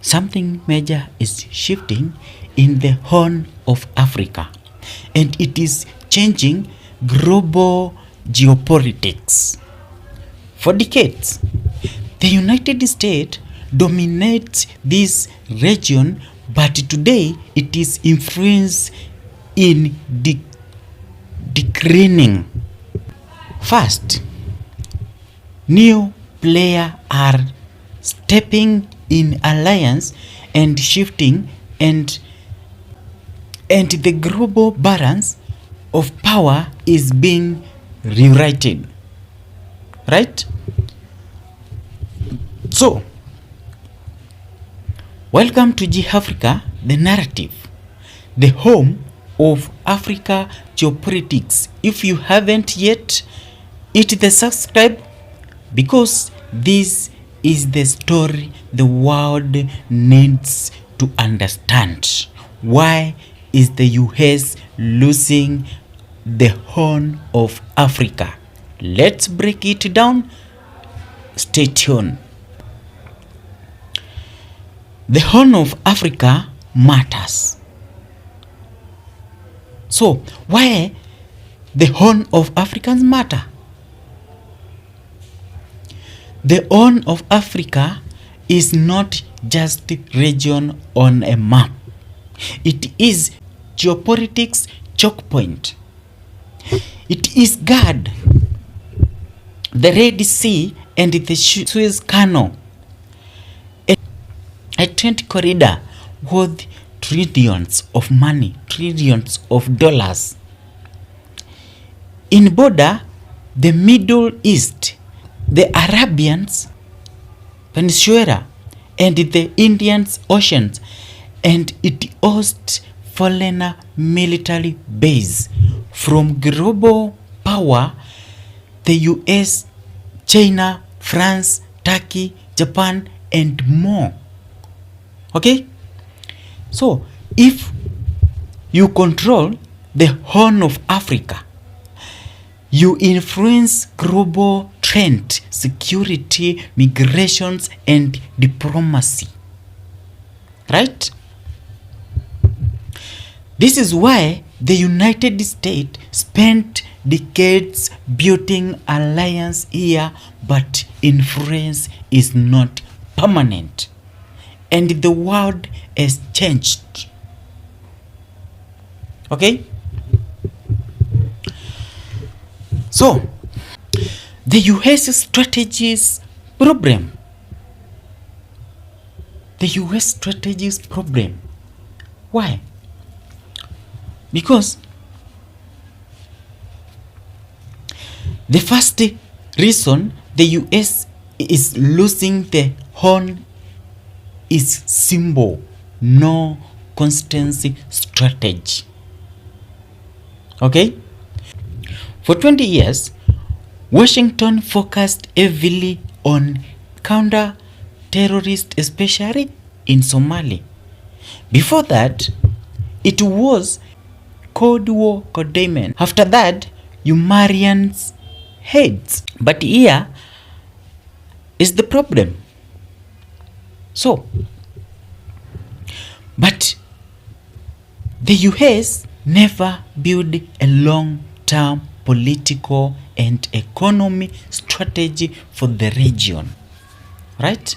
something major is shifting in the Horn of Africa, and it is changing global geopolitics. For decades, the United States dominates this region, but today it is influence in declining. First, new players are stepping in alliance and shifting, and the global balance of power is being rewritten, right? So welcome to G Africa, the narrative, the home of Africa geopolitics. If you haven't yet, hit the subscribe, because this is the story the world needs to understand. Why is the US losing the Horn of Africa? Let's break it down. Stay tuned. The Horn of Africa matters. So, why the Horn of Africans matter? The Horn of Africa is not just a region on a map. It is geopolitics choke point. It is guard the Red Sea and the Suez Canal, a trade corridor worth trillions of money, trillions of dollars. In border the Middle East, the Arabians Peninsula, and the Indian Oceans, and it hosts foreign military base from global power, the US, China, France, Turkey, Japan, and more. Okay? So, if you control the Horn of Africa, you influence global trend, security, migrations, and diplomacy. Right? This is why the United States spent decades building alliance here, but influence is not permanent. And the world has changed. Okay? So, the US strategy's problem. The US strategy's problem. Why? Because the first reason the US is losing the Horn is simple: no constancy strategy. Okay? For 20 years, Washington focused heavily on counter-terrorist, especially in Somalia. Before that, it was Cold War containment. After that, humanitarian heads. But here is the problem. So, but the US never built a long-term political and economic strategy for the region. Right?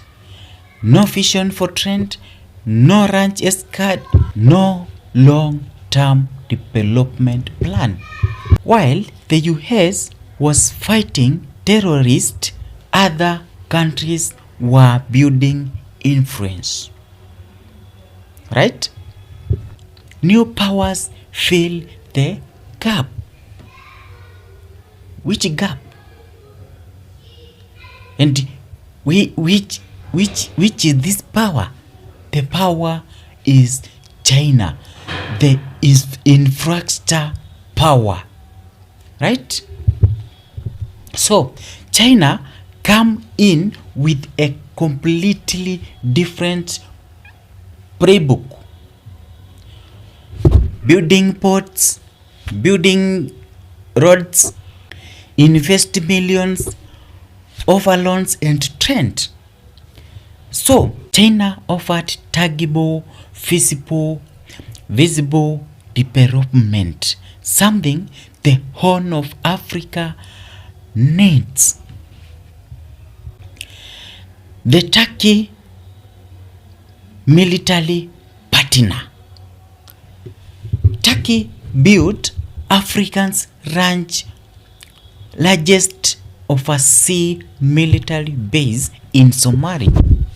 No vision for trend, no ranch escort, no long-term development plan. While the US was fighting terrorists, other countries were building influence. Right? New powers fill the gap. Which gap? And which is this power? The power is China. There is infrastructure power. Right? So China come in with a completely different playbook. Building ports, building roads, invest millions, over loans and trend. So China offered tangible, visible development, something the Horn of Africa needs. The Turkey military partner. Turkey built Africa's largest overseas military base in Somalia.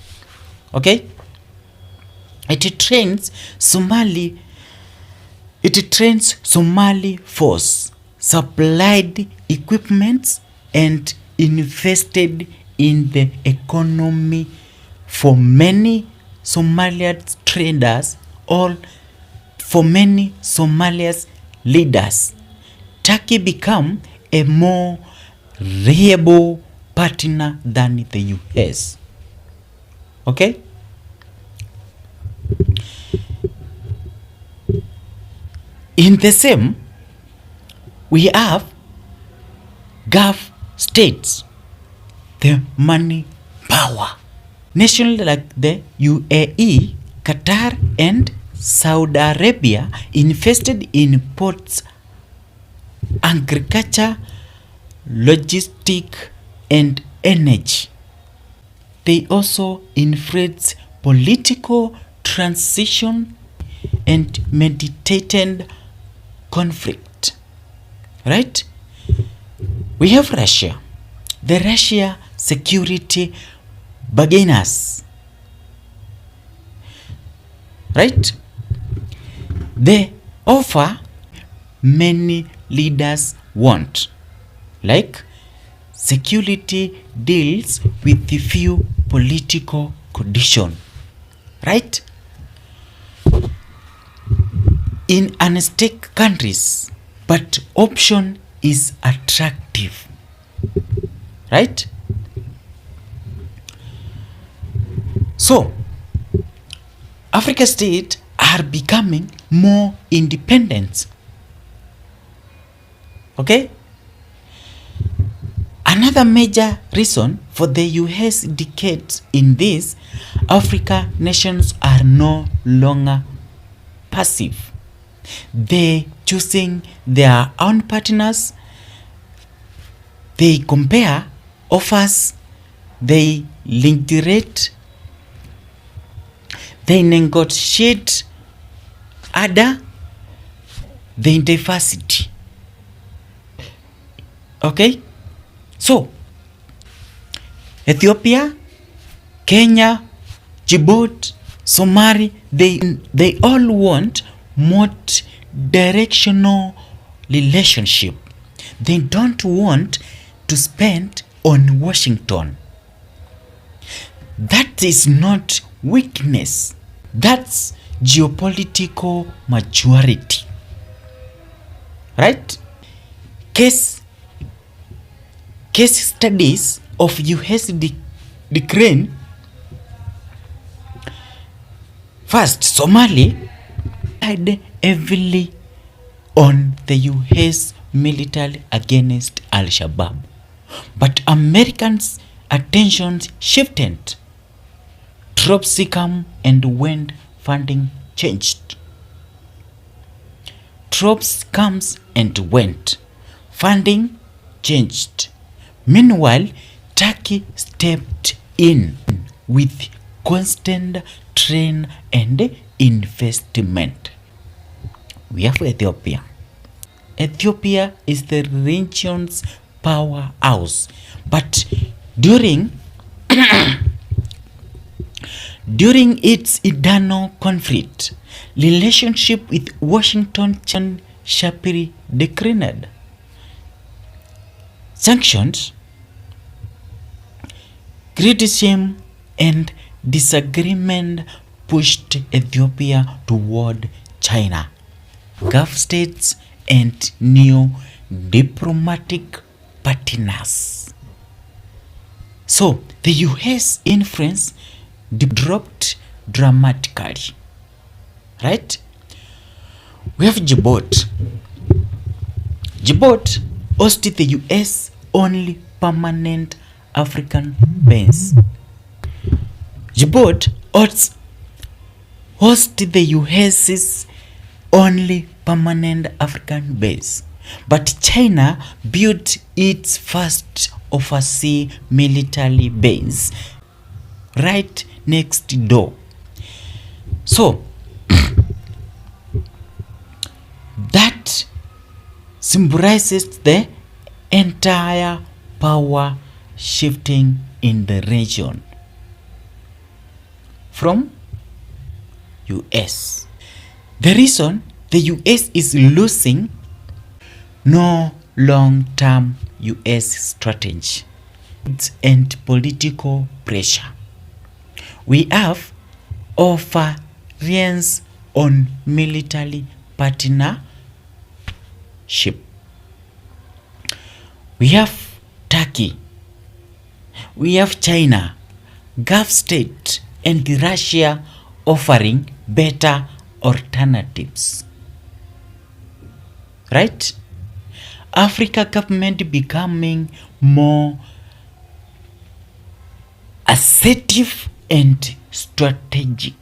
Okay? It trains Somali force, supplied equipment and invested in the economy for many Somalian traders or for many Somalia's leaders. Turkey became a more reliable partner than the US. Okay? In the same, we have Gulf states, the money power. Nations like the UAE, Qatar, and Saudi Arabia invested in ports, agriculture, logistics, and energy. They also influence political transition and meditated conflict. Right? We have Russia. The Russia security bargainers. Right? They offer many leaders want, like security deals with the few political conditions. Right? In unstable countries, but option is attractive. Right? So, Africa states are becoming more independent. Okay? Another major reason for the US decades in this, Africa nations are no longer passive. They choosing their own partners. They compare offers. They integrate. They negotiate other the diversity. Okay? So, Ethiopia, Kenya, Djibouti, Somalia, they all want multi-directional relationship. They don't want to spend on Washington. That is not weakness. That's geopolitical maturity. Right? Case studies of US decree. First, Somalia relied heavily on the US military against Al-Shabaab. But Americans' attention shifted. Troops come and when funding changed. Troops comes and went. Funding changed. Meanwhile, Turkey stepped in with constant train and investment. We have Ethiopia. Ethiopia is the region's powerhouse. But during its internal conflict, relationship with Washington sharply declined. Sanctions, criticism, and disagreement pushed Ethiopia toward China, Gulf states, and new diplomatic partners. So the US influence dropped dramatically. Right? We have Djibouti. Djibouti hosted the US only permanent African base. Djibouti hosts the US's only permanent African base, but China built its first overseas military base right next door. So that symbolizes the entire power shifting in the region from US. The reason the US is losing, no long-term US strategy and political pressure. We have overreliance on military partnership. We have Turkey, we have China, Gulf state and Russia offering better alternatives. Right? Africa government becoming more assertive and strategic.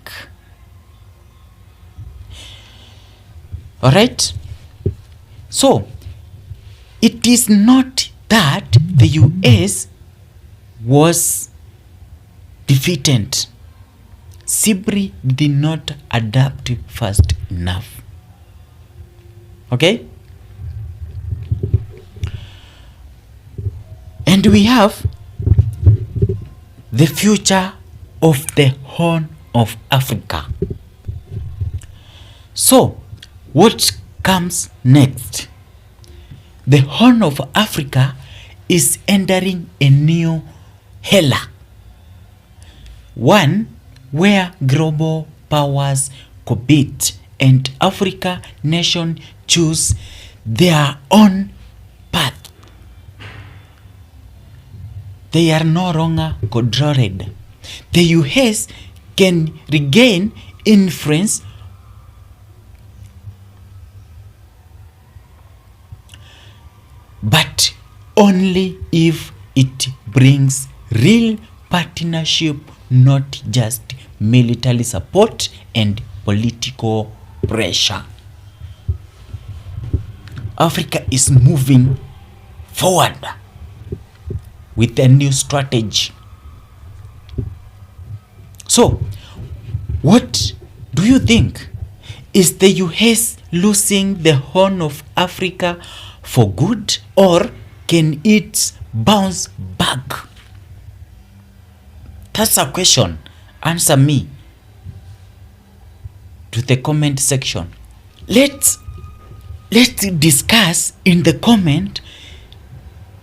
Alright? So, it is not that the US was defeated. Sibri did not adapt fast enough. Okay? And we have the future of the Horn of Africa. So, what comes next? The Horn of Africa is entering a new era, one where global powers compete and Africa nations choose their own path. They are no longer controlled. The US can regain influence but only if it brings real partnership, not just military support and political pressure. Africa is moving forward with a new strategy. So, what do you think? Is the US losing the Horn of Africa for good, or can it bounce back? That's a question. Answer me to the comment section. Let's discuss in the comment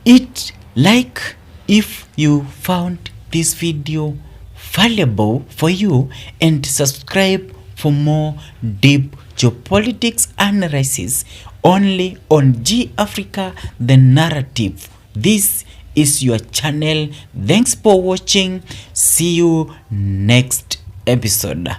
it. Like if you found this video valuable for you, and subscribe for more deep geopolitics analysis only on G Africa the Narrative. This is your channel. Thanks for watching. See you next episode.